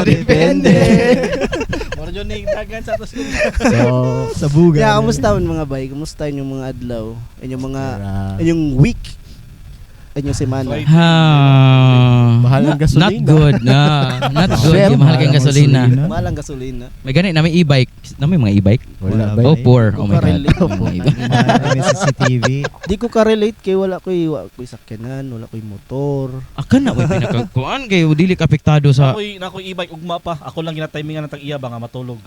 depende. Moro yun ni dagan sa atos. So, sa buga. Yeah, kamusta man mga bay? Kamusta inyong mga adlaw? Inyong week? Inyong semana? Mahal ang gasolina. Not good. Not good. Shell, Yung mahal kang gasolina. Mahal ang gasolina. May ganit na may e-bike. Na may mga e-bike? Wala ba? Oh, poor. Oh my God. May CCTV. Di ko ka-relate kay wala ko'y sakyanan, wala ko'y motor. Akan na may pinakakuan kay dili ka apektado sa Nakoy e-bike ugma pa. Ako lang ginatimingan ng tag-iya ba nga matulog.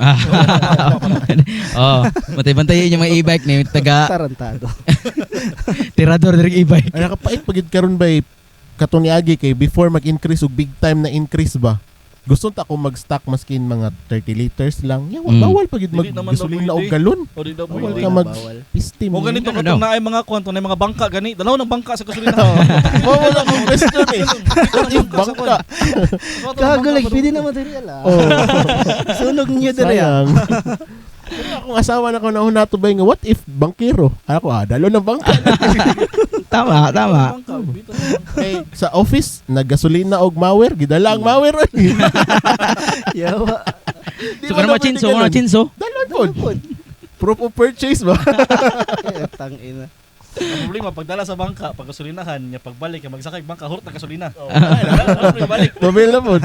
Oh, matay-bantayin yung mga e-bike ni taga Tarantado. tirador diri e-bike. Ay nakapait pagid karon ba katong niagi kay before mag-increase og big time na increase ba. Gusto ta ako mag-stock maskin mga 30 liters lang. Bawal pagid Dili naman mag-gasolina daw og galon. O di daw Bawal pwede. ka Bawal. mag-pistim. O ganito Ano katong daw? naay mga kwanto na mga bangka gani. Dalaw ng bangka sa gasolina. Wala akong question eh. What if bangka? Kagulag, pwede na material Oh, Sunog niyo diri. sayang. Pero akong asawa na ko na hunato ba nga what if bangkero? Ako dalo ng bangka. Tama. Kay sa office naggasolina og mawer, gidala ang mawer. Yawa. Di So ba kana na machinso, pwede mga ganun? chinso. Dalon po. Proof of purchase ba? Tang ina. Ang problema pagdala sa bangka, pag gasolinahan, nya pagbalik kay magsakay bangka hurot na gasolina. Balik. Mabil na po.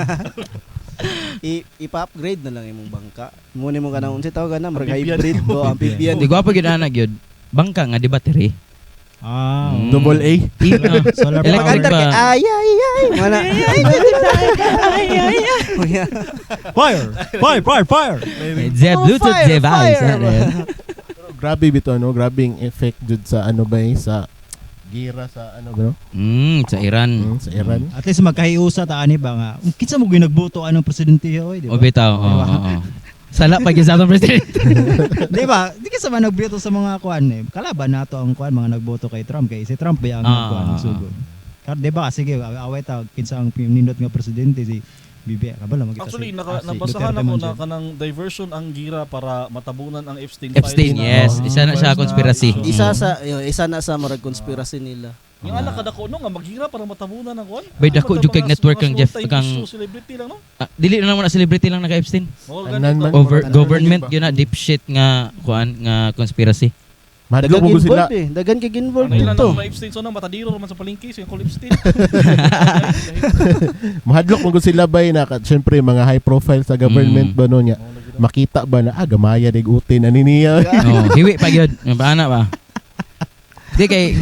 Ipa-upgrade na lang imong bangka. Muna mo ka na unsa tawag na, marag Amphibian. hybrid o amphibian. Di gwapo gyud ana gyud. Bangka nga di battery. Double A. Solar Electric powered ba? ay. Mana. Fire. The Bluetooth fire, device. fire. Grabe bito no, grabing effect jud sa ano ba sa gira sa ano bro? Sa Iran. Sa Iran. At least magkahiusa ta ani ba nga. Kinsa mo ginagboto anong presidente oy, di ba? O bitaw. Oo. Sala pag sa atong president. Di ba? Di ka sa man nagboto sa mga kuan eh. Kalaban nato ang kuan mga nagboto kay Trump kay si Trump ba ang kuan sugod. Di ba sige away ta kinsa ang nindot nga presidente si Bibi kabalo magita Actually, si nabasahan Duterte ako man na siya. kanang diversion ang gira para matabunan ang Epstein Epstein, files. yes. Isa na siya conspiracy. Isa na sa marag conspiracy nila. Yung anak kada ko nga maghira para matabunan ang kuan. Bay, dako jud kay network kang Jeff kang celebrity lang no. dili na naman na celebrity lang naka Epstein. Oh, Tanan man. Over Tanan government ba? yun na deep shit nga kuan nga conspiracy. Madlo Dagan mo sila. involved Dagan kay involved Ano ilan dito. ang mga Epstein so na matadiro naman sa palengke sa Call Epstein. Mahadlok mo sila bay na syempre mga high profile sa government ba no nya. Makita ba na gamaya dig utin ani niya. Oh, hiwi pa gyud. Nga baana ba? Di kay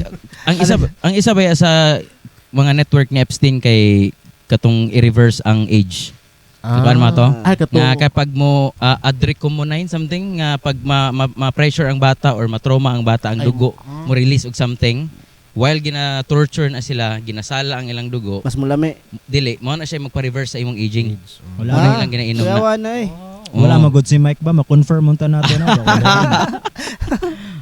ang isa ba sa mga network ni Epstein kay katong i-reverse ang age. Diba mo to? Nga kapag mo adrecommonine something nga pag ma-pressure ang bata or ma-trauma ang bata ang dugo, mo release og something while gina-torture na sila, ginasala ang ilang dugo, Mas mulami. dili mo na siya magpa-reverse sa imong aging. Wala. Wala ilang ginainom na. Kayawa na Wala magud si Mike ba ma-confirm unta natin na.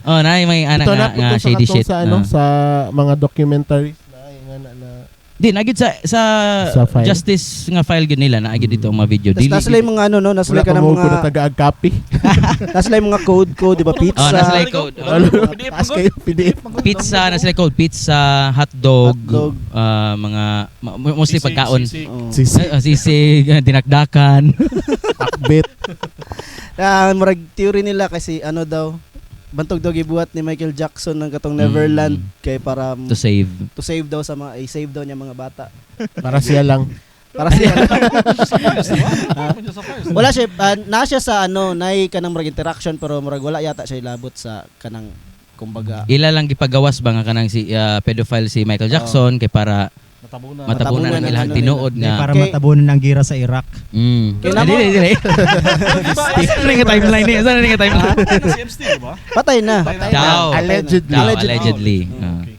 Oh, na may anak Ito na nga po shady shit. sa ano sa mga documentaries na Di nagid sa Sa file. justice nga file gid nila naagid dito ang mga video. Tas nasa lang mga ano no, nasa wala lang ka ka ng mo ko na mga taga-copy. nasa lang mga code, di ba pizza. Oh, nasa like code. Taas kayo PDF. Pizza na sila called pizza, hotdog, Hotdog. mga mostly pagkaon. Oh. Sisig, dinakdakan. Akbit. Marag theory nila kasi ano daw bantog daw gibuhat ni Michael Jackson ng katong Neverland kay para To save. daw sa mga save daw niya mga bata. Para siya lang. Para siya wala siya na siya sa ano nay kanang marag interaction pero marag wala yata siya ilabot sa kanang kumbaga Ila lang gipagawas ba nga kanang si pedophile si Michael Jackson kay para matabunan Matabunan ang ang ilang ano tinuod nga. Para Kay- matabunan ang gira sa Iraq. Kailan mo- Dili. Saan nga timeline niya? Saan nga timeline? Si Epstein ba? patay na. Daw. Allegedly. Daw, allegedly. Okay.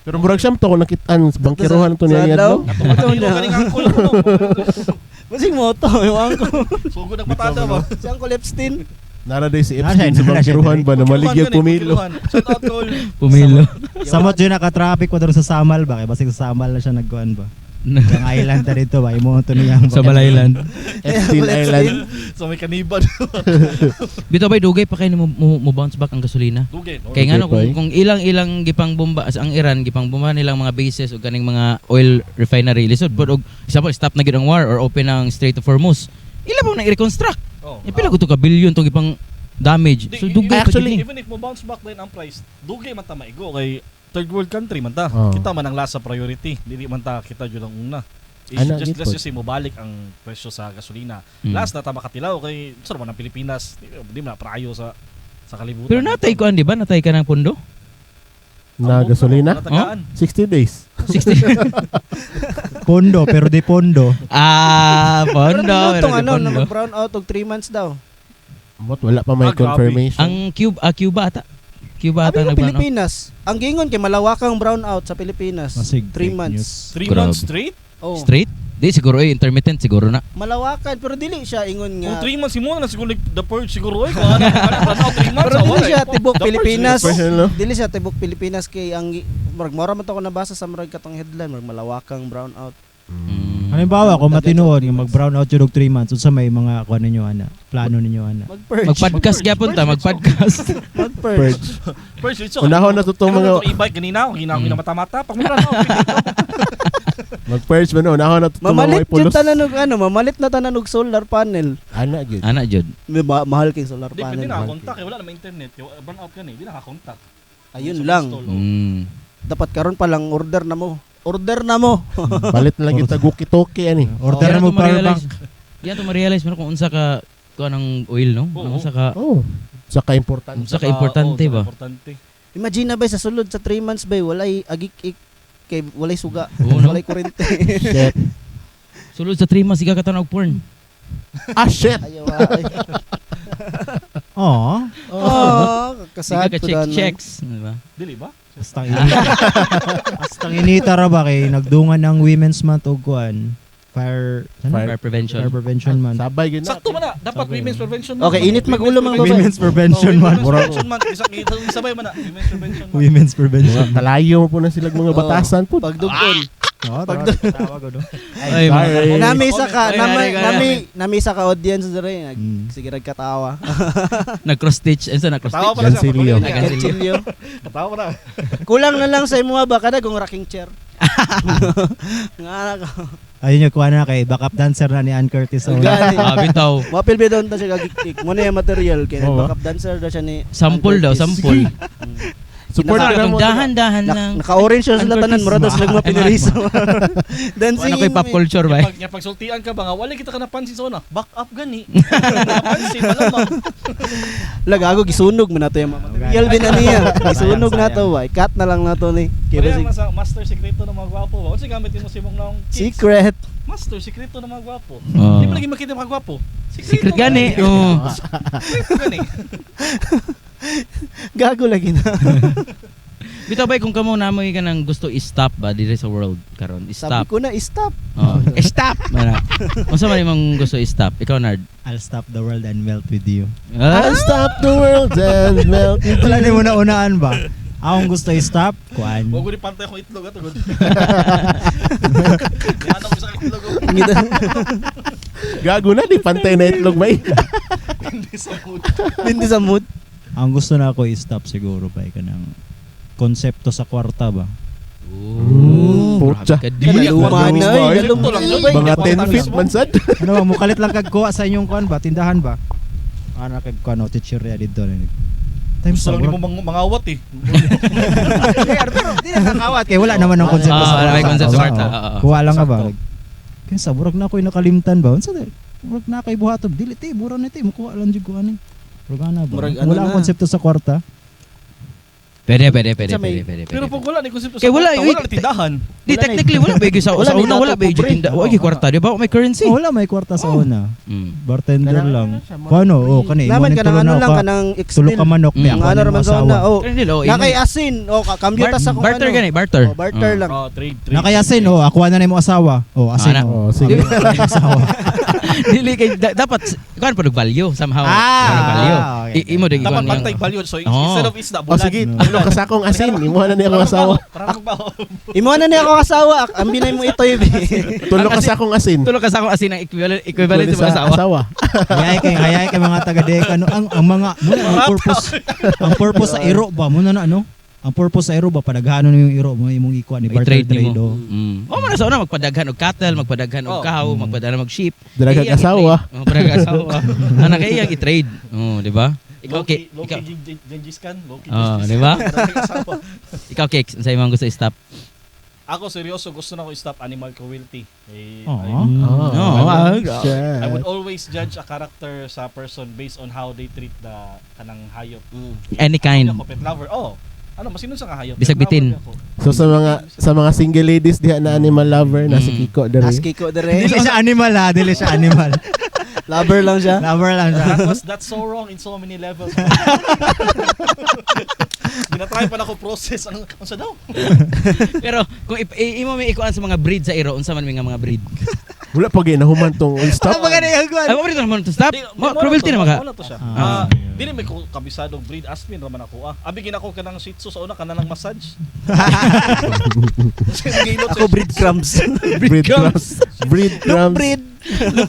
Pero murag siyam to ko nakitaan bangkiruhan to niya daw. no. Ato Dilo na. galing angkol ko. Basing mo to, yung ko. Sugod ang patada ba? Si Uncle Epstein. Nara day si Epstein sa bangkiruhan ba na maligya pumilo. Shout out tol. Pumilo. Samot yun naka-traffic ko doon sa Samal ba? Kaya basig sa Samal na siya nagkuhan ba? Yung island na dito ba? Imo to niya. Sa Balaylan. Epstein Island. So may kanibad. Bito bay dugay pa kay mo bounce back ang gasolina. Dugay. Kay nga no, Okay, kung ilang gipang bomba ang Iran gipang bomba nilang mga bases o kaning mga oil refinery lisod but og isa pa stop na gid ang war or open ang Strait of Hormuz. ila mo na i-reconstruct. Oh. Pila ko to ka billion tong ipang damage. So dugay pa Actually, gid ni. Even if mo bounce back din ang price, dugay man ta maigo kay third world country man ta. Oh. Kita man ang last sa priority. Dili man ta kita jud ang una. Ana, Just gid let's po. just say mo balik ang presyo sa gasolina. Mm. Last na ta makatilaw kay sir man ang Pilipinas, di man na prayo sa kalibutan. Pero natay ko di ba? Natay ka ng pondo? Na gasolina? Natagaan. 60 days. 60. Pondo, pero di pondo. Pondo. Pero Pero ano, na pondo. mag-brown out og 3 months daw. But wala pa may Ah, grabe. confirmation. Ang Cuba ata. Cuba ata Abi ng nagplano. Pilipinas. Ang gingon kay malawakang brown out sa Pilipinas. Masig 3 fake months. 3 Grabe. months straight? Oh. Straight? Di siguro intermittent siguro na. Malawakan pero dili siya ingon Kung nga. 3 months mo na siguro like, the purge siguro ay kung ano 3 months. Pero dili siya tibok The purge, Pilipinas. the purge. no? Dili siya tibok Pilipinas kay ang murag mora man to ko nabasa sa murag katong headline murag malawakang brown out. Halimbawa, kung matinuod, yung mag-brown out yun og 3 months, unsa may mga kuan ninyo ana, plano ninyo ana. Mag-purge. Mag-podcast gyapon ta, mag-podcast. Mag-purge. Purge it's Unahon na to tong mga e-bike kanina, kung hinamin na mata-mata, pag mura na. mag-purge man unahon na to tong mga Mamalit pulos. jud tanan og mamalit na tanan og solar panel. Ana gyud. Ana jud. Mahal kay solar Di pwede panel. na kontak, wala naman internet, burn out ka ni, di nakakontak. Ayun lang. Mm. Dapat karon pa lang order na mo. Order na mo. Balit na lang kita guki-toki ani. Order na mo power bank. Yan to ma-realize mo kung unsa ka kuan ng oil no? Oo. Unsa ka Oh, saka importante. Saka importante ba? Importante. Imagine na ba sa sulod sa 3 months ba walay agik-ik kay walay suga, Oo, no? walay kuryente. Shit. sulod sa 3 months ika katanog porn. Ah, shit. Ayaw ay. Oo. Oh, Sika kasad ka po check danon. checks, di ba? Dili ba? Basta Basta inita ra ba kay nagdungan ng Women's Month og kuan. Fire Fire prevention. Fire Prevention Month. Sabay gyud na. Sakto man na, dapat Sabi. women's prevention. Okay, init mag-ulo mga babae. Women's Prevention Month. Women's prevention month, sabay man na, women's prevention month. Women's Prevention. Kalayo mo po na sila mga Oo. batasan po. Pagdugon. Oo, Pag- tawag ko. Ay, sorry. Nami sa ka, Ay, ay, ay, nami sa ka audience dere. Mm. Sige nagkatawa. Nag-cross stitch. Ano sa nag-cross Tawa stitch? pala siya. Gansilyo. pag- Ganchilyo. Katawa na. Kulang na lang sa imo ba kada kung rocking chair. Nga ko. Ayun yung kuan na kay backup dancer na ni Ann Curtis. Oh. Gani. Bitaw. Mapil bidon ta siya gagik. Mo na yung material kay Oo. backup dancer daw siya ni Sample daw, Curtis. sample. Support Naka- na mo. Dahan-dahan lang. Naka-orange siya sila tanan, mura daw sila mga piniriso. Ano Dancing. ko'y pop culture ba? Pag sultian ka ba nga, wala kita ka napansin sa una. Back up gani. Napansin, malamang. Lagago gisunog man nato yung mga material din na niya. Gisunog na to ba? Cut na lang nato ni. Kaya Kaya sa master secreto ng mga gwapo ba? Unsa gamit mo si mong naong kicks? secret. Master secreto ng mga gwapo. Oo. Di mo lagi makita mga gwapo. Secret gani. Oo. Secreto gani. Gago lagi na. Bitaw ba kung kamo namoy ka nang gusto i-stop ba diri sa world karon? Sabi I-stop. ko na, stop. Oh. Stop. Mana? Unsa man imong gusto i-stop? Ikaw Nard. I'll stop the world and melt with you. I'll stop the world and melt into Wala ni mo na unaan ba? Akong gusto i-stop, kuan. Huwag ko rin pantay akong itlog ato. Yan ako sa itlog. Gago na, di pantay na itlog ba? Hindi sa mood. Hindi sa mood. Ang gusto na ako i-stop siguro ba ka ng konsepto sa kwarta ba? Pucha. Luma na eh. Ito lang yun. Mga 10 feet man sad. Ano ba, mukalit lang kagkuha sa inyong kuan ba? Tindahan ba? Ano kagkuha no, teacherya dito. Times Gusto sa lang di mo mangawat eh. Pero di na nakawat kay wala naman ng konsepto sa wala may kwarta. concept sa Oo, kwarta. oo. Oo. Kuha lang ka ba? Sakto. Kaya sa burag na ako'y nakalimtan ba? Unsa day? Burag na kay buhaton. Dili ti, mura na ti, mukuha lang jud ko ani. Burag na ba? Murag ano Wala ang na. konsepto sa kwarta. Pwede. Sa may- Pero pag wala ni konsepto sa Kaya wala, kwarta, uy, wala na tindahan. Di technically wala ba sa Wala, una may wala ba nato, tinda. Wala kwarta, di ba? May currency. Oh, wala may kwarta sa una. Mm. Bartender Kailangan lang. na siya, Kuano, oh, kani. Naman ka ng ano lang, ka ka. ng Tulo ka extend. manok. Mm. May Ang ako ano ng raman sa asawa. una. Oh, Currency lo. nakay asin. Oh, kambyo ta sa kung Barter ano. gani, barter. Oh, barter lang. Trade. Nakayasin, oh, ako na mo asawa. Oh, asin. Ana. Oh, Oh, sige. asawa. Dili kay dapat kuan pa value somehow. Value. okay. Imo dig Dapat kuan pantay value. So Oo. instead of isda, O bulan. sige, tulo ka sa akong asin. Imuha na niya akong asawa. Parang ba? Imo na niya ako kasawa. Ang binay mo ito yun. Tulo ka sa akong asin. Tulo ka sa akong asin ang equivalent sa mga asawa. Hayay kay mga taga-deka no ang mga muna ang purpose sa iro ba muna na ano ang purpose sa iro ba padaghanon yung iro mo imong ikuan ni barter I-trade trade nimo. o. O man sa una magpadaghan og cattle, magpadaghan og cow, magpadaghan og sheep. Dalagang Kaya iyang asawa. i-trade. Oh, dalagang asawa. Ana kay iyang i-trade. Oh, di ba? Ikaw kay ikaw. Gengis Khan, Loki Oh, Gengis di ba? Khan. Ikaw kay sa imong gusto i-stop. Ako seryoso gusto na ko i-stop animal cruelty. I would always judge a character sa person based on how they treat the kanang hayop. Any kind. Ako pet lover. Ano masinun sa hayop? Bisag Pet bitin. lover ako. So sa mga single ladies diha na animal lover na si Kiko dere. Aski ko dere. Dili siya animal ha, dili siya animal. Lover lang siya. Lover lang siya. That's so wrong in so many levels. Ginatry pa na ko process ang sa daw. Pero kung imo may ikuan sa mga breed sa iro, unsa man mi nga mga breed? Wala pa ginahuman tong stop. Ano ba ganun yung Ay, mo rin naman to stop. Cruelty na maka. Wala to siya. Ah. Dili may ko kabisadong breed Aspin raman ako. Abi ginako kanang Shih Tzu sa una kanang massage. Ako breadcrumbs. Breadcrumbs. Breadcrumbs.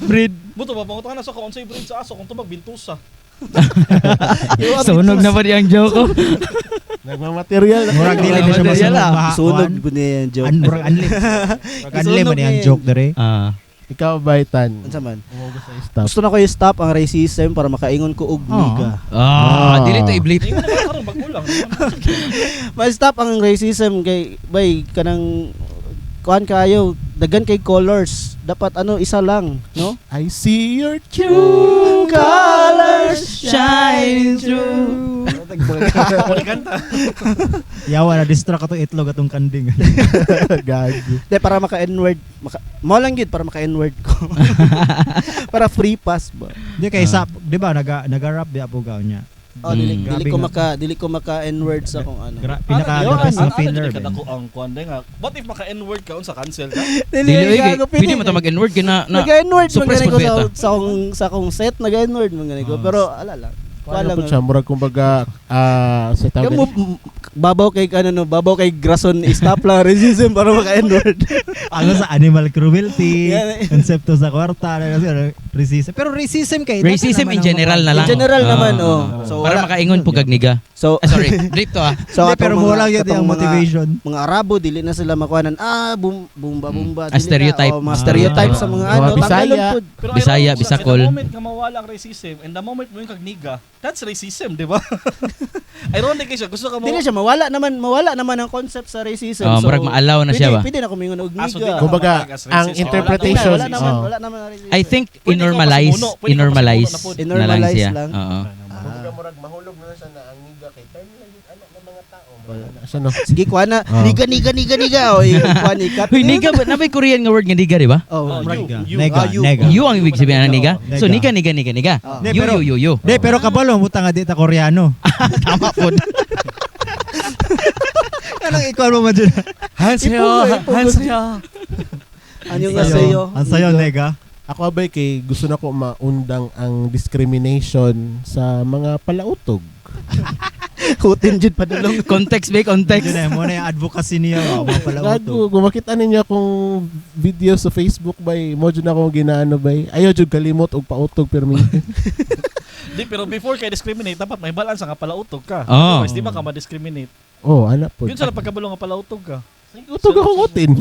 Breed. Buto ba pangutan na sa kung unsay breed sa aso kung tubag bintusa. Sunog na ba diyang joke ko? Nagmamaterial. Murag dili na siya Material, masunod. Sunog po niya yung joke. Murag unlim. Murag unlim man yung joke dere. Ikaw ba Tan? Unsa man? Stop. Gusto na ko i-stop ang racism para makaingon ko og niga. Dili to i-bleep. Ingon na karon magkulang. Ma-stop ang racism kay bay kanang kuan kayo dagan kay colors dapat isa lang no I see your true colors shining through. Kanta. Yawa na distract atong itlog atong kanding. gago. de para maka n-word mo lang gid para maka n-word ko para free pass ba Di kay sa, di ba naga-rap di apo gaw niya. dili Grabe dili ko maka n-word sa kung ano Pinaka-lakas na filler. Kada ko ang kuan nga. What if maka N-word ka unsa cancel ka? Dili pwede mo ta mag-n-word kina na. nag-n-word man suppress gani ko po sa akong set nag-n-word man gani ko pero ala lang Wala po siya. Murag kumbaga sa tawag. Kamu babaw kay grason stop lang racism para maka n-word. Ano sa animal cruelty, Yan. konsepto sa kwarta, racism. Pero racism kay Racism in general na lang. In general naman So para makaingon po gagniga. So Sorry, bleep to so pero atong mo lang yun atong yung motivation. mga Arabo dili na sila makuanan bumba stereotype. stereotype sa mga Mga Bisaya. tanggalon pud. Pero Bisaya, ironic siya, Bisakol. The moment nga mawala ang racism and the moment mo yung kagniga, that's racism, di ba? Ironic siya. Gusto ka mo... Dili siya mawala naman ang concept sa racism. Murag maalaw na siya ba? Pwede na kumingon og Aso, niga. di Kumbaga, As ang racist. interpretation. Wala naman ang racism. I think Pwede ka inormalize pasimuno, pwede ka inormalize pasimuno na lang Inormalize siya. lang. Oo. Kumbaga murag mahulog na siya na ang niga kay time lang yung anak ng mga tao. Siya no. Sige kuha na. Niga. O kuha ni cut. Hoy, niga ba? Nabay Korean nga word nga niga, di ba? Oh, Nega. You ang ibig sabihin ng niga. So Nega. niga. Di, pero- You. Di, pero kabalo, muta nga di ta Koreano. Tama po. Anong ikaw mo man dyan? Anyo nga sayo. Ang sayo, nega. Ako abay kay gusto na ko maundang ang discrimination sa mga palautog. Kutin jud padulong. Context ba? Context. Yun na, muna yung advocacy niya. Mga pala Gago, kung makita ninyo akong video sa Facebook bay, mo jud na akong ginaano bay. Ayaw jud kalimot og pautog perminti. Di, pero before kay discriminate, dapat may balance nga palautog ka. Oh. Otherwise, di ba ka ma-discriminate? Oh, ana po. Yun sa pagkabalo nga palautog ka. Utog akong utin.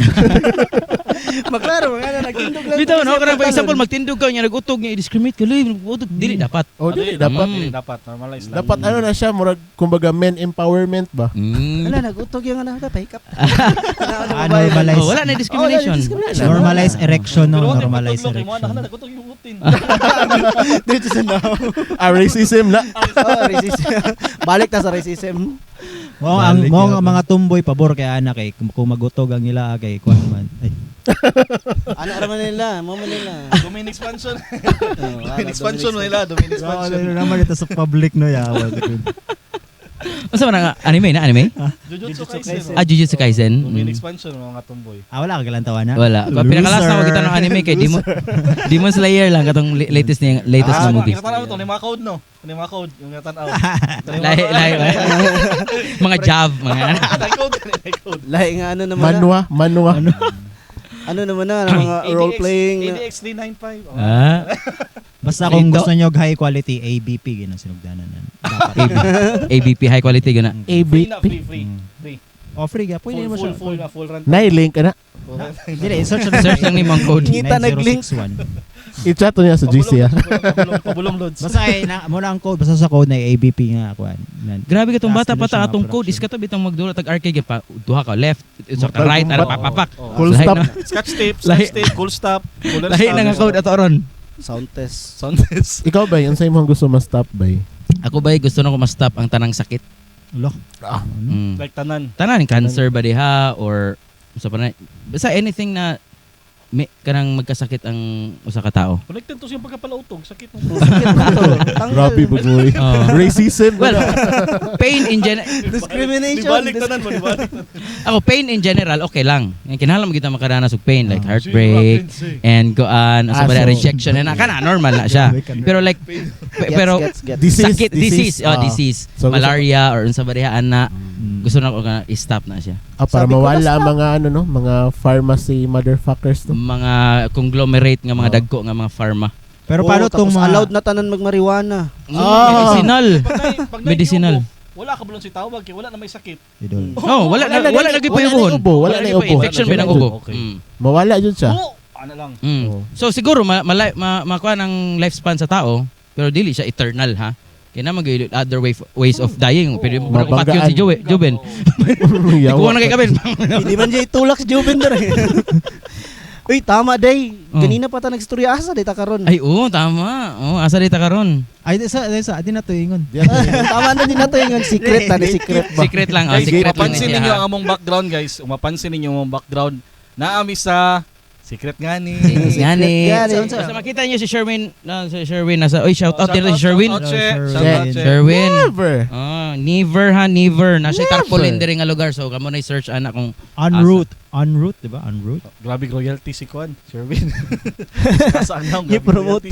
Maklaro nga nagtindog lang. Bitaw no, karang example magtindog ka nya nagutog nya i-discriminate ka lay utog dili dapat. Oh, dili dapat. Dili dapat normalize lang. Dapat ano na siya, murag kumbaga men empowerment ba? Ala nagutog yung anak pa hikap. Normalize. Oh, wala na discrimination. Normalize erection, no? Pero wag Normalize magutog, yung mga erection. anak, nagutog yung utin. Dito sa now. Racism na. Racism. Balik ta sa racism. Mo ang mga tumboy pabor kay anak kay kung magutog ang ila kay kuan man. Ay, Ano raman nila? Mo man nila. Domain expansion. Oh, Domain expansion mo nila, domain ano expansion. naman ito sa public no ya. Unsa man ang anime na anime? Jujutsu Kaisen. Jujutsu Kaisen. Domain expansion mga tumboy. Wala ka galantawan na. Wala. Pinakalas na makita ng anime kay Demon Slayer lang katong latest na movie. Kita tanaw to, ni mga code no. Ni mga code yung tanaw. Lahi. Mga job, mga Code. Lahi nga ano naman. Manwa. Ano naman na mga role playing. ADX 395. Basta kung gusto niyo high quality ABP gina sinugdanan. Dapat ABP high quality gana. Free na, free. Free ka. Pwede mo siya. Full run. Na-link ka na. Dili, search Search lang ni Mang Code. Ngita nag-link. 9061. I-chat to niya sa GC ah. Pabulong loads. Basta ay muna ang code, basta sa code na ABP nga kuan. Grabe ka tong bata Last pata nila siya atong mga code is production. kato bitang magdula tag arcade pa duha ka left so ka Mortal right ara Kombat. papapak. Full Lahi stop. na- Scotch tape, Lahi- cool stop, cooler Lahi na nga code ato ron. Sound test. Sound test. Ikaw ba, yung sa imong gusto ma-stop ba? Ako ba gusto na ko ma-stop ang tanang sakit. Lo. Mm. Like tanan. Tanan cancer ba diha or sa pa na basta anything na may kanang magkasakit ang usa ka tao. Connected to siyang pagkapalautog. Sakit mo. Grabe po mo. Oh. Racism. Well, pain in general Discrimination. Dibalik tanan mo, dibalik. ako pain in general okay lang. Kinahanglan mo kita makadanas og pain like heartbreak and goan sa so- rejection na kana normal na siya. Pero like pero Gets. sakit disease disease So, malaria or unsa ba diha ana gusto na ko nga i-stop na siya. para Sabi ko, mawala na-stop. mga ano no, mga pharmacy motherfuckers to. Mga conglomerate nga mga Oh. dagko nga mga pharma. Pero paano tong mga allowed na tanan mag-marijuana. Medicinal. Pag Medicinal. wala ka bulon si tawag kay wala na may sakit. idol? Oh, wala na Wala lagi na pa ubo, wala na ubo. Infection ba ng Wala ubo? Okay. Mawala jud siya. Oo, ano lang. Oh. So siguro makuha ng lifespan sa tao pero dili siya eternal ha. Kaya na other ways of dying. Pwede mo Mabanggaan. patyon si Joben. Ikuha na kay Kabin. Hindi man siya itulak si Juven doon. Uy, tama day. Oh. Ganina pa ta nagstorya asa day ta karon. Ay oo, tama. Oo, asa dita karon. Ay sa di na to ingon. Tama na din nato yung secret na ni secret ba. Secret lang. Guys, Secret lang mapansin niya, ninyo ha? ang among background guys. Mapansin ninyo ang among background. Naami sa secret nga ni. Gani. Gani. Basta makita niyo si Sherwin, nasa oy shout out dito si Sherwin. Shout out, Che. Sherwin. Shout out, Che. Sherwin. Never. Never. Nasa Never. tarpaulin diri nga lugar so kamo na search ana kung Unroot, di ba? Unroot. Grabe royalty si Kwan. Sherwin. Saan na I-promote.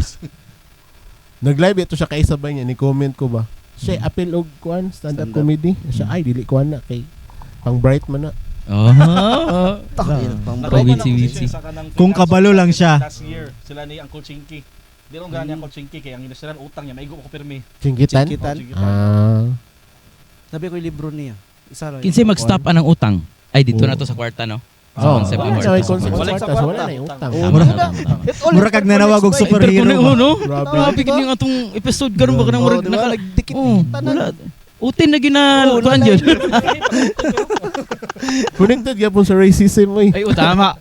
Nag-live ito siya kaisabay niya ni comment ko ba. Siya appeal og kuan stand up Stand up. comedy. Siya ay dili kuan na kay pang bright man na. Oh. Pang Witsi. Kung kabalo lang siya. Last year, sila ni Uncle Chinky. Di ron gani Uncle Chinky kay ang industrial utang niya maigo ko pirmi. Singkitan. Singkitan. Ah. Sabi ko yung libro niya. Isa lang. Kinsay mag-stop anang utang? Ay dito Oh. na to sa kwarta no. Oh, Concept wala ng na kwarta. may concept ng Wala sa kwarta, so wala kwarta. na yung utang. Oh, Mura- mura. Mura kag nanawag og superhero Interconnect ba? no. Grabe. Grabe kini atong episode karon ba kanang murag naka nagdikit. Oh, wala. Utin na gina Oh, kuan wala. jud. Connected gyapon sa racism oy. Ay, tama.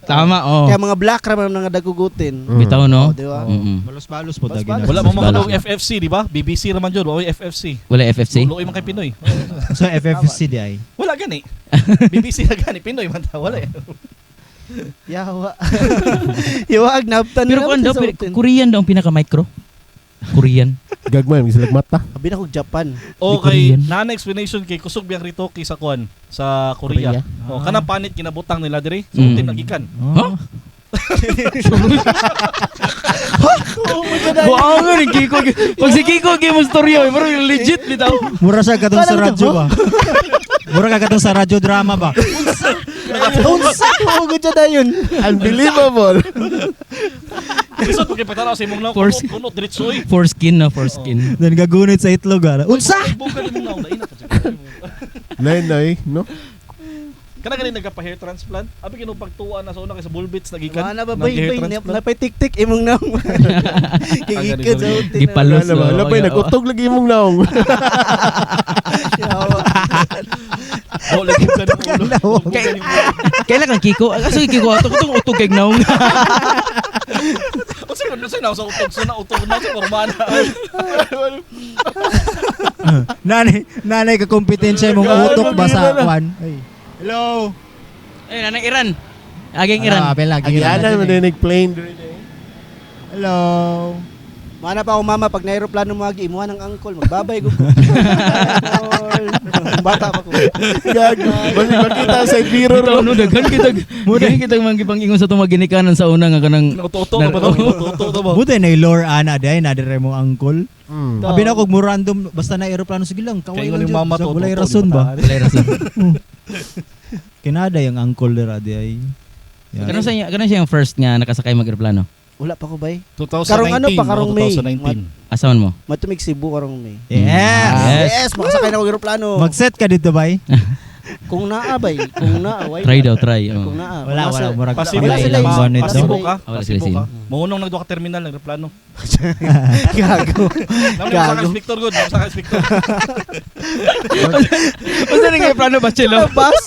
Oh. Kaya mga black ram ang mga dagugutin. Bitaw no. Oh, di ba? Mm-mm. Balos-balos po Balos-balos. Wala mo mga Balas. log FFC, di ba? BBC raman jud, oy FFC. Wala FFC. Luoy man kay Pinoy. So FFC di ay. Wala gani. BBC na gani Pinoy man ta wala. Yawa. Yawa agnabtan Pero kuan daw Korean daw ang pinaka micro. Korean. Gagmay mi sila mata. Abi na kog Japan. Okay, Korean. na explanation kay kusog biyang ritoki sa Kwan sa Korea. Oh, kanang panit kinabutang nila diri. So Mm. tinagikan. Huh? Wow, nga rin Kiko. Pag si Kiko mo storya, pero legit bitaw. Mura siya katong sa radyo ba? Mura ka katong sa radyo drama ba? Unsa ko gud dayon. Unbelievable. Isot kay patanaw sa imong naw Force. kuno diretso oy. Foreskin na foreskin. Then gagunit sa itlog ah. Unsa? Bukan imong naw lain na pa. Nay, no? Kana gani nagpa-hair transplant. Abi kinung pagtuwa na sa una kay sa Bullbits nagikan. Wala ba ng bay hair bay transplant. napay tik-tik imong nang. Gigikid sa utin. Gipalos. Wala ba? Wala pa nagutog lagi imong naong. Yawa. Oh, lagi ka ng ulo. Kailan kang Kiko? Kaso Kiko ato kung utog kay naong. O sa kuno sa utog sa utog na sa formana. Nanay ka kompetensya mong utok ba sa kwan? Ay. Hello. Ay, nanang Iran. Aging Iran. Agianan man dinig plane. Hello. Mana pa ako mama pag na-aeroplano mo agi imuha ng angkol magbabay gud ko. Bata pa ko. Gag. Basi makita sa mirror. Bitaw no daghan kita. Daghan kita manggipang ingon sa tumag ginikanan sa una nga kanang Uto-uto ka ba to? Uto-uto ba? Buti na lore ana day na dire mo angkol. Mm. Abi na kog mo random basta na eroplano sige lang kaway Kaya lang yung dyan. mama Sa to. walay rason ba? walay rason. Kinada yung angkol dira di ay. Kanon siya yung first nga nakasakay mag-eroplano. Wala pa ko bay. 2019. Karong ano pa, karong May. 2019. Asaman mo? Matumig Cebu karong May. Yes. Yes, makasakay na ko eroplano. Mag-set ka dito bay. Kung naabay, kung naaway. Try daw, try. Kung Oh. naa. Wala, murag Pasibo Wala sila sila ilang buwan nito. Pasibo ka. Wala Pasibo sila ka. Maunong nagduha ka terminal nagreplano. Gago. Naman sa inspector good, sa inspector. Basta rin kayo plano ba, Chilo? Bas.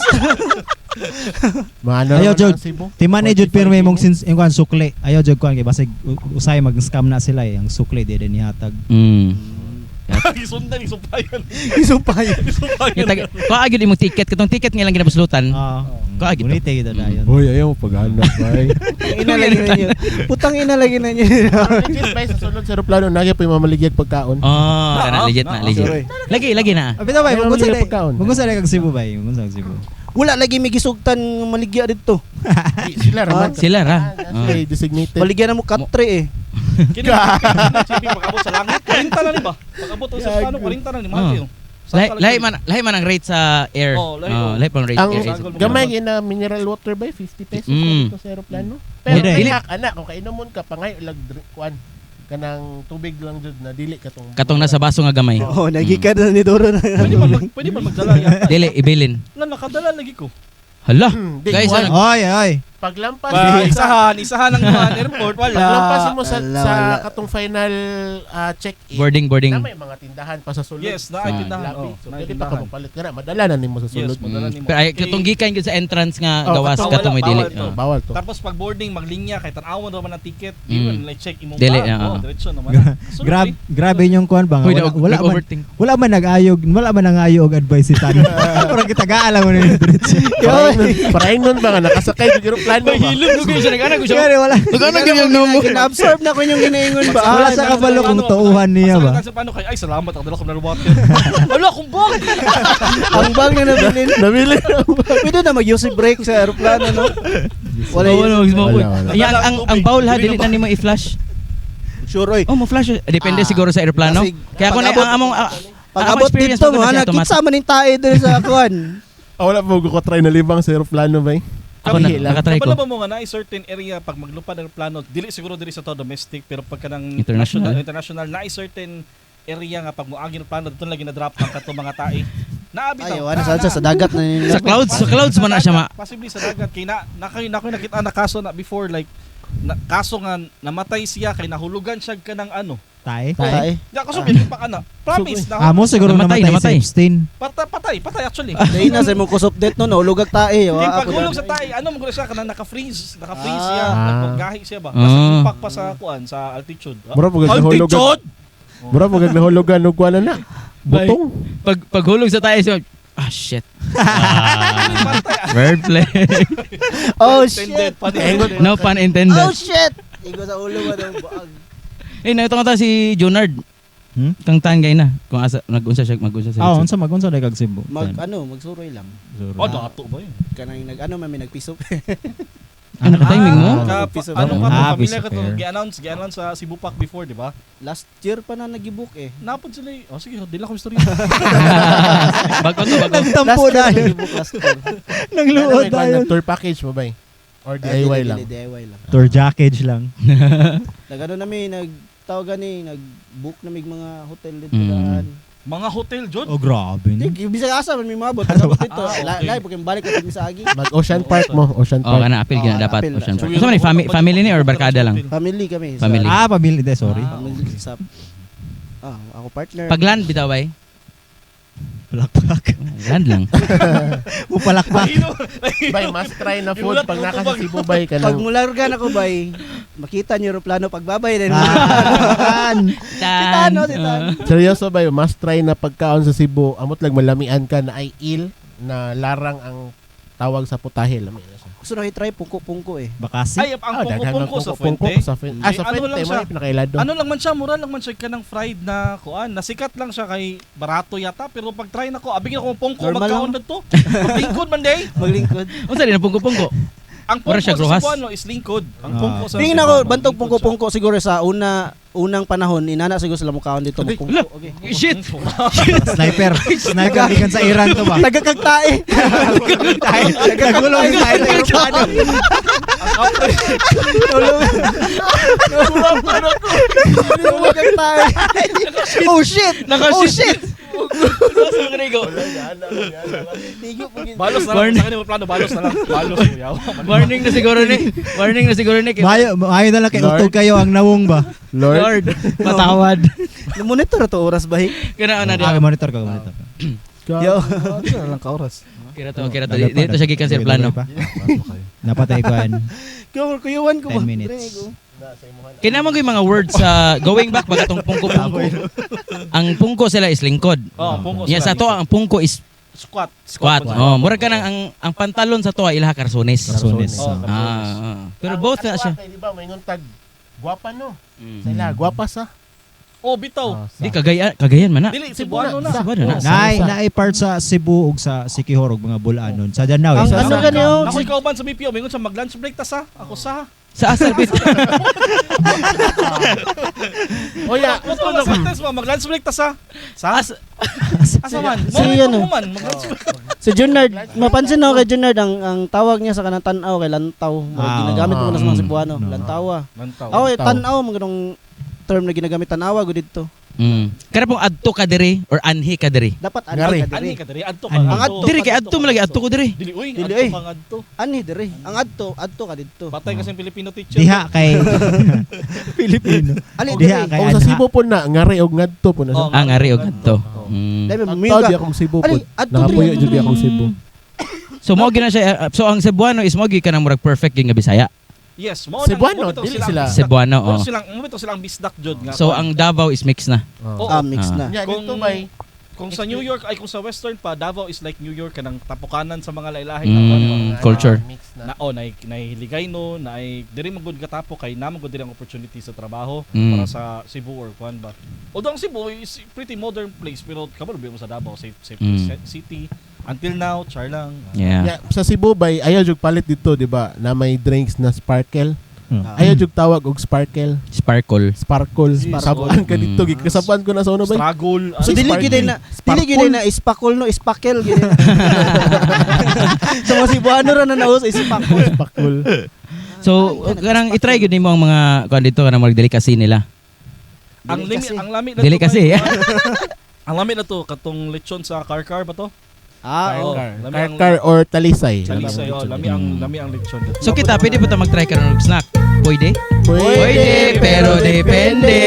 Mga ano Ayaw, naman Jod. ang Cebu? Timan eh jud pirme mong since yung kuan sukli. Ayaw jud kuan kay basig usay mag-scam na sila eh. Ang sukli di din ihatag. Isundan, isumpayan. Isumpay. Isumpayan. Kaagid imong ticket, katong ticket nga lang ginabaslutan. Ah, Kaagid. bonite gid dayon. Hoy, ayaw mo paghanap, bay. Ina lagi na niyo. Putang ina lagi na niyo. Legit, bay, sa sunod sa aeroplano, nagya pa yung mamaligyag pagkaon. Oh, kana legit na, legit. sorry. Lagi na. Abita bay, Ayaw mong mo sa nila pagkaon. Mong sa kag Cebu bay, mong sa Cebu. Wala lagi may gisugtan ng maligya dito. Sila raman. Sila ra. Sila designated. Maligya na mo katre eh. Kini pag-abot sa langit, 40 na ni ba? Pag-abot sa plano, 40 na ni Matthew. Lahi man ang rate sa air. Oh, lahi, Oh, oh. lahi pang rate Ang air. gamay na mineral water by 50 pesos dito sa aeroplano. Pero Pwede. dili anak kung kainomon ka pangay ulag kuan kanang tubig lang jud na dili katong Katong nasa baso nga gamay. Oh, nagikad na ni Doro na. Pwede man magdala yan. Dili ibilin. Lan nakadala lagi ko. Hala. Di, Guys, kuwan. ano? Oy. Paglampas Isahan ng airport, wala. paglampas mo sa Wala. katong final check-in. Boarding. Na may mga tindahan pa sa sulod. Yes, sa naay tindahan. lobby. Oh, So, naay dili pa ka tindahan. mapalit ka na. Madala na nimo sa sulod. Yes, madala nimo. Pero ay katong gikan gyud sa entrance nga Oh, gawas katong katong may dili. bawal to. Oh. Bawal to. Tapos pag boarding maglinya kay tan-awon naman ang ticket, Mm. even like check imong Dili, bag. oo. Diretso naman. Grabe yung kuan ba nga. Uy, Wala man overthink. wala man nangayog advice si Tan. Parang kitagaalam mo ni diretso. Paraing nun ba nga nakasakay sa aeroplano ba? Hilom ko siya nagana ko siya. Kaya wala. Nagana gyud yung numo. Kina-absorb na ko yung ginaingon ba? Wala sa kabalo kung tuuhan niya ba. Sa paano kay ay salamat ako dala ko na water. Wala akong bag. Ang bag na nabilin. Nabili. Pwede na mag-use break sa aeroplano, no? Wala Wala yun. Wala. Ayan, ang bowl ha dili na nimo i-flash. Sure, oy. Oh, mo flash. Depende siguro sa eroplano. Kasi Kaya kung pag-abot- ang among Pag-abot dito mo, anak, kitsa man yung tae din sa akuan. Wala po ko try na libang sa aeroplano ba? Ako nakatry ko. Kapala ba mo nga na certain area pag maglupad ng aeroplano, dili siguro diri sa to domestic pero pagka ng international na certain area nga pag moagi ng plano dito lagi na drop ang kato mga tae. Naabi Ayaw, taw. ano sa dagat na yun. Sa clouds man na siya ma. Possibly sa dagat kay na nakita na kaso na before like kaso nga namatay siya kay nahulugan siya ka ng ano. Tay. Tae. Ya kaso pili pa kana. Promise Amo siguro Namatay. namatay si Epstein. patay actually. Dahil na sa mong kusop det no, nahulugag tae. Kaya Ako paghulog na. sa tayo, ano mo siya kana naka-freeze Ah. siya, naggahi siya ba? Ah. Kasi impact pa sa kuan sa altitude. Mura po nahulugan. Mura po nahulugan og kuan na. Butong. Paghulog sa tayo siya. Shit. Wordplay. Oh shit. No pun intended. Oh shit. Igo sa ulo mo daw baag. Nakita ko si Junard. Kang tangay na. Kung asa nag-unsa siya mag-unsa sa. Unsa magunsa day kag Cebu. Magsuroy lang. Oh, dato ba yun? Kanang may nagpisop. Ano ka timing mo? Piso Ano ba? ka Piso pamilya ka to fair. gi-announce sa Cebu Park before, di ba? Last year pa na nag-book eh. Napod sila. Oh sige, dili ko istorya. Bago to, bago. Nagtampo Last year dahil. nag-book last year. Nagluod Ano, dahil. tour package mo ba? Or DIY lang? DIY lang. Tour jackage lang. Nagano nami nagtawag gani nag-book na mig mga hotel dito Mm. daan. Mga hotel jud. Oh grabe. Di bisag asa man may mabot nagabot dito. okay. Lai pag balik ka sa agi. Mag Ocean Park mo, Ocean Oh, Park. kana apil gina dapat apil. Ocean Park. So, So man family ni or barkada lang. Family kami. Family. Pamilya de, sorry. Family sa ako partner. Pag land bitaw bay. Palakpak. Land lang. Palakpak. Bay, must try na food pag naka sa Cebu bay ka Pag nang. mulargan ako bay, makita niyo eroplano pagbabay din. Tan. no, si Tan. Seryoso bay, must try na pagkaon sa Cebu. Amot lang malamian ka na ay na larang ang tawag sa putahe. Lami na siya. Gusto na i-try pungko-pungko eh. Bakasi. Ay, ang pungko-pungko sa Fuente. Sa Fuente. Sa Ano Fuente, lang siya? may pinakailado. Ano lang man siya, mura lang man siya ka ng fried na kuan. Nasikat lang siya kay barato yata pero pag try na ko, abigin ako pungko Normal magkaon lang. na to. Maglingkod man day. Maglingkod. Unsa din ang pungko-pungko? Ang Mura pungko siya sa gruhas. Cebuano is lingkod. Ang pungko sa Tingin Cebuano, ako bantog lingkod pungko-pungko siguro sa unang panahon inana siguro sila mukaon dito Okay. magpungko. Okay. Shit. Sniper. Sniper ikan sa Iran to ba? Tagakagtae. Nagulong yung tayo sa aeroplano. Tagakagtae. Oh shit. Oh shit. Sa mga nigo. Balos na lang. Sa kanila plano, balos na lang. Balos. Yaw. Warning na siguro ni. Warning na siguro ni. Mayo na lang kay Lord. utog kayo ang nawong ba? Lord. Patawad. Monitor to oras ba? Kana na Ah, dia. monitor ka, monitor ka. Yo. Ano lang ka oras. Kira to. Dito siya gikan sa plano. Napatay ko an Kuyuwan ko ba? 10 minutes. Kinamang ko yung mga words sa going back baga tong pungko-pungko. Ang pungko sila is lingkod. Oh, pungko. Yan sa to ang pungko is Squat. squat. Oh, murag ka nang ang pantalon sa to ay ilaha karsones. Karsones. Oh, Pero both na siya. Di ba, may nguntag. Gwapa no. Sila, gwapa sa. Oh, bitaw. Di kagayan man na. Dili Cebuano na. Cebuano na. Naay part sa Cebu ug sa Siquijor ug mga bulanon. Sa Danao. Ang sa ano ganyo? Ako ikaw ban sa BPO, mingon sa mag-lunch break ta sa. Ako sa. Sa asal bit. O ya, Gusto na sentence mo, mag-lunch break ta sa. Sa? Asa man? Si ano? Mag-lunch break. Si Junard, mapansin ako kay Junard ang tawag niya sa kanang tanaw kay lantaw. Ginagamit mo na sa mga Cebuano, lantawa. Lantaw. Ako tanaw mo ganung term na ginagamit tanawa gud dito. Kara pong adto ka diri or anhi ka diri. Dapat Ngari. Ani ani ka diri, adto ka. Ani. Ang adto. Diri kay adto mo lagi adto ko diri. Dili uy, Dili, adto eh. ka adto. ani dire. Ang adto ka dito. Patay kasi Filipino teacher. Diha kay Filipino. Ali Diha dire. kay o sa Cebu po na, ngari o ngadto po na. Oh, Ang ari og adto. Dai Ang miga. tao di akong Cebu po. Ali adto Nakapuyo dire. jud akong Cebu. So mo gina siya so ang Cebuano is mo gi ka nang murag perfect ging nga Bisaya. Yes, Cebuano, dili sila. Cebuano oh. Mo silang bisdak jud nga. So ang Davao is mix na. Oo. Mix na. Nya Kung- dito may Kung sa New York ay kung sa Western pa, Davao is like New York kanang tapukanan sa mga lahi-lahi Culture. mix na nahihiligay no, na ay diri magud katapo kay namon gud diri ang opportunity sa trabaho Mm. para sa Cebu or kuan ba. Although ang Cebu is pretty modern place pero kamo mo sa Davao safe city until now char lang. Yeah. Ya, sa Cebu bay ayaw jud palit dito, di ba? Na may drinks na sparkle. Ayaw jud tawag og sparkle. Sparkle. Sparkle. Sabuan ka dito, kasabuan ko na sa uno bay. Struggle. So dili gid na ispakol no ispakel gid. So mga Cebuano ra na naus ispakol. Sparkle. So kanang i-try gyud nimo ang mga kuan dito kanang mga delicacy nila. Ang lami na Delicacy. Ang lami na to katong lechon sa Karkar ba to? Oo. Karkar or talisay. Talisay, lami ang lechon dito. So kita pwede po ta mag-try karon og snack. Pwede? Pwede, pero depende.